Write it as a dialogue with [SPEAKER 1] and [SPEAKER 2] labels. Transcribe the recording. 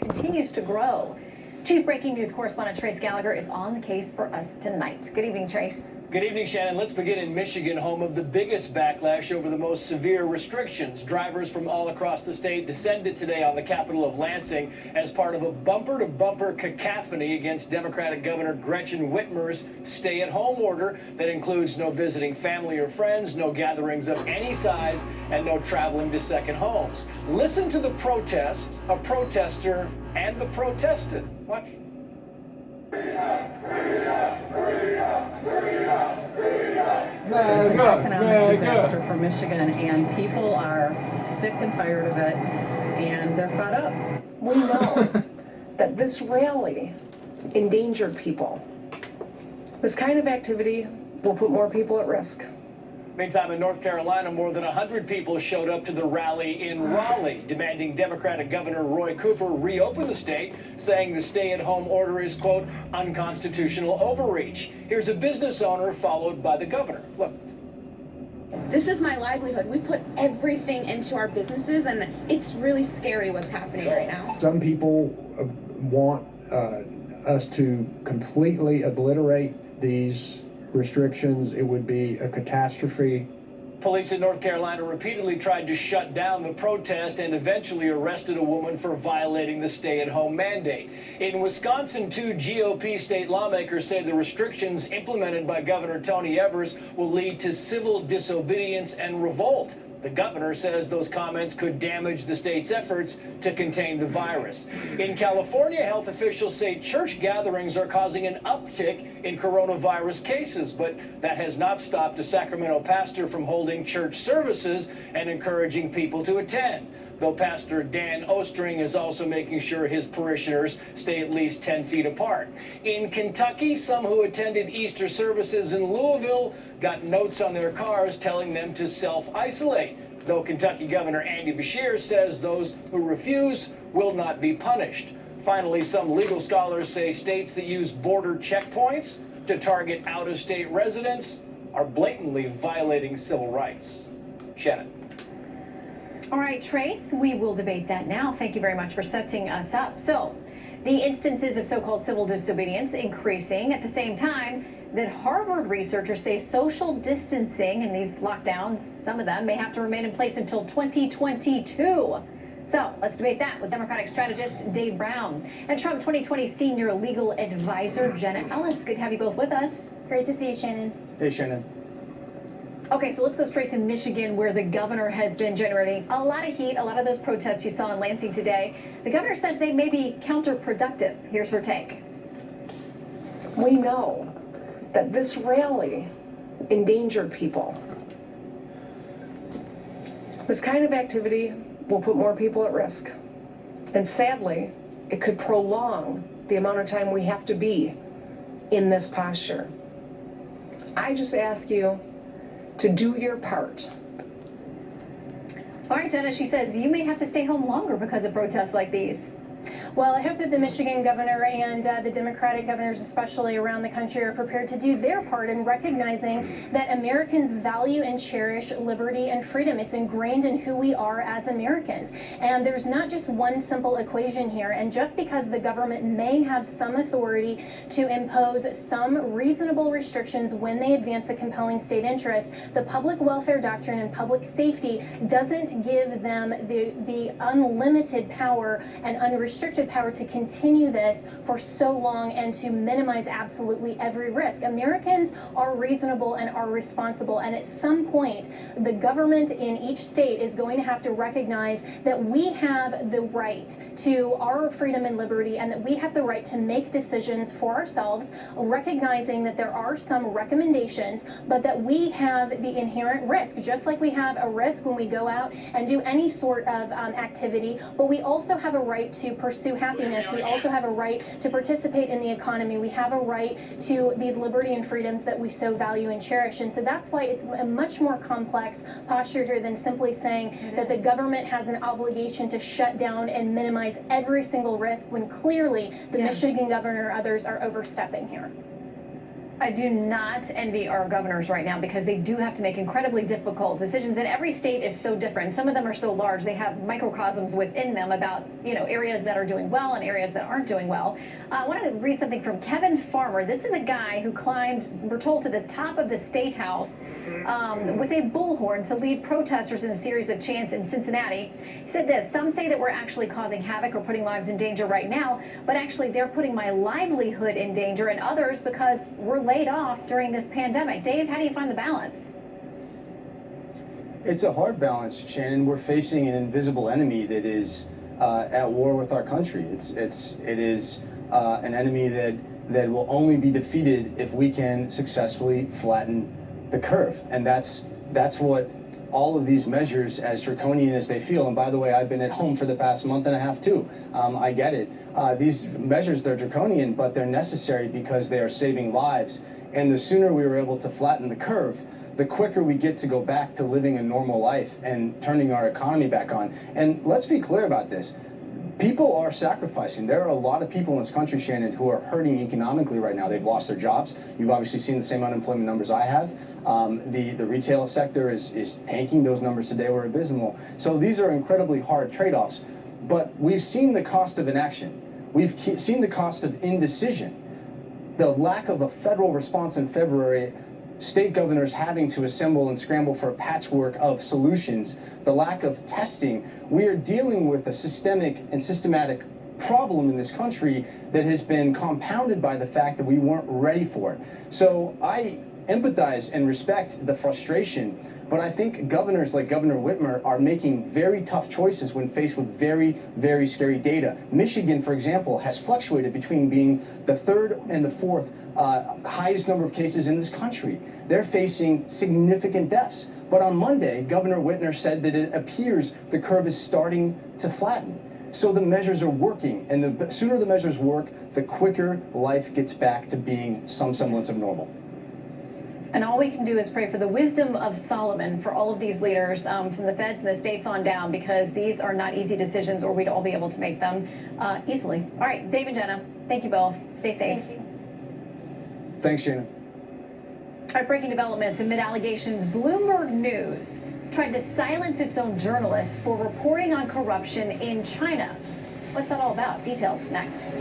[SPEAKER 1] continues to grow. Chief breaking news correspondent Trace Gallagher is on the case for us tonight. Good evening, Trace.
[SPEAKER 2] Good evening, Shannon. Let's begin in Michigan, home of the biggest backlash over the most severe restrictions. Drivers from all across the state descended today on the capital of Lansing as part of a bumper-to-bumper cacophony against Democratic Governor Gretchen Whitmer's stay-at-home order that includes no visiting family or friends, no gatherings of any size, and no traveling to second homes. Listen to the protest, a protester, and the protested. Watch.
[SPEAKER 3] It's an economic disaster for Michigan, and people are sick and tired of it, and they're fed up.
[SPEAKER 4] We know that this rally endangered people. This kind of activity will put more people at risk.
[SPEAKER 2] Meantime, in North Carolina, more than 100 people showed up to the rally in Raleigh, demanding Democratic Governor Roy Cooper reopen the state, saying the stay-at-home order is, quote, unconstitutional overreach. Here's a business owner followed by the governor. Look.
[SPEAKER 5] This is my livelihood. We put everything into our businesses, and it's really scary what's happening right now.
[SPEAKER 6] Some people want us to completely obliterate these restrictions. It would be a catastrophe.
[SPEAKER 2] Police in North Carolina repeatedly tried to shut down the protest and eventually arrested a woman for violating the stay-at-home mandate. In Wisconsin, two GOP state lawmakers say the restrictions implemented by Governor Tony Evers will lead to civil disobedience and revolt. The governor says those comments could damage the state's efforts to contain the virus. In California, health officials say church gatherings are causing an uptick in coronavirus cases, but that has not stopped a Sacramento pastor from holding church services and encouraging people to attend. Though Pastor Dan Ostring is also making sure his parishioners stay at least 10 feet apart. In Kentucky, some who attended Easter services in Louisville got notes on their cars telling them to self-isolate, though Kentucky Governor Andy Beshear says those who refuse will not be punished. Finally, some legal scholars say states that use border checkpoints to target out-of-state residents are blatantly violating civil rights. Shannon.
[SPEAKER 1] All right, Trace, we will debate that now. Thank you very much for setting us up. So, the instances of so-called civil disobedience increasing at the same time that Harvard researchers say social distancing in these lockdowns, some of them may have to remain in place until 2022. So let's debate that with Democratic strategist Dave Brown and Trump 2020 senior legal advisor Jenna Ellis. Good to have you both with us.
[SPEAKER 5] Great to see you, Shannon.
[SPEAKER 6] Hey, Shannon.
[SPEAKER 1] Okay, so let's go straight to Michigan, where the governor has been generating a lot of heat, a lot of those protests you saw in Lansing today. The governor says they may be counterproductive. Here's her take.
[SPEAKER 4] We know that this rally endangered people. This kind of activity will put more people at risk. And sadly, it could prolong the amount of time we have to be in this posture. I just ask you to do your part.
[SPEAKER 1] All right, Jenna, she says you may have to stay home longer because of protests like these.
[SPEAKER 5] Well, I hope that the Michigan governor and the Democratic governors, especially around the country, are prepared to do their part in recognizing that Americans value and cherish liberty and freedom. It's ingrained in who we are as Americans. And there's not just one simple equation here. And just because the government may have some authority to impose some reasonable restrictions when they advance a compelling state interest, the public welfare doctrine and public safety doesn't give them the unlimited power and unrestricted power to continue this for so long and to minimize absolutely every risk. Americans are reasonable and are responsible, and at some point the government in each state is going to have to recognize that we have the right to our freedom and liberty, and that we have the right to make decisions for ourselves, recognizing that there are some recommendations, but that we have the inherent risk, just like we have a risk when we go out and do any sort of activity, but we also have a right to pursue happiness. We also have a right to participate in the economy. We have a right to these liberty and freedoms that we so value and cherish. And so that's why it's a much more complex posture here than simply saying that the government has an obligation to shut down and minimize every single risk, when clearly the Michigan governor or others are overstepping here.
[SPEAKER 1] I do not envy our governors right now because they do have to make incredibly difficult decisions, and every state is so different. Some of them are so large, they have microcosms within them about, areas that are doing well and areas that aren't doing well. I want to read something from Kevin Farmer. This is a guy who climbed, we're told, to the top of the State House with a bullhorn to lead protesters in a series of chants in Cincinnati. He said this: "Some say that we're actually causing havoc or putting lives in danger right now, but actually they're putting my livelihood in danger and others because we're laid off during this pandemic." Dave, how do you find the balance?
[SPEAKER 7] It's a hard balance, Shannon. We're facing an invisible enemy that is at war with our country. It is an enemy that will only be defeated if we can successfully flatten the curve, and that's what all of these measures, as draconian as they feel. And by the way, I've been at home for the past month and a half too. I get it. These measures, they're draconian, but they're necessary because they are saving lives. And the sooner we were able to flatten the curve, the quicker we get to go back to living a normal life and turning our economy back on. And let's be clear about this. People are sacrificing. There are a lot of people in this country, Shannon, who are hurting economically right now. They've lost their jobs. You've obviously seen the same unemployment numbers I have. The retail sector is tanking. Those numbers today were abysmal. So these are incredibly hard trade-offs. But we've seen the cost of inaction. We've seen the cost of indecision. The lack of a federal response in February, state governors having to assemble and scramble for a patchwork of solutions, the lack of testing. We are dealing with a systemic and systematic problem in this country that has been compounded by the fact that we weren't ready for it. So I empathize and respect the frustration, but I think governors like Governor Whitmer are making very tough choices when faced with very, very scary data. Michigan, for example, has fluctuated between being the third and the fourth highest number of cases in this country. They're facing significant deaths. But on Monday, Governor Whitmer said that it appears the curve is starting to flatten. So the measures are working, and the sooner the measures work, the quicker life gets back to being some semblance of normal.
[SPEAKER 1] And all we can do is pray for the wisdom of Solomon for all of these leaders, from the feds and the states on down, because these are not easy decisions, or we'd all be able to make them easily. All right, Dave and Jenna, thank you both. Stay safe.
[SPEAKER 5] Thank you.
[SPEAKER 7] Thanks, Shannon.
[SPEAKER 1] All right, breaking developments amid allegations. Bloomberg News tried to silence its own journalists for reporting on corruption in China. What's that all about? Details next.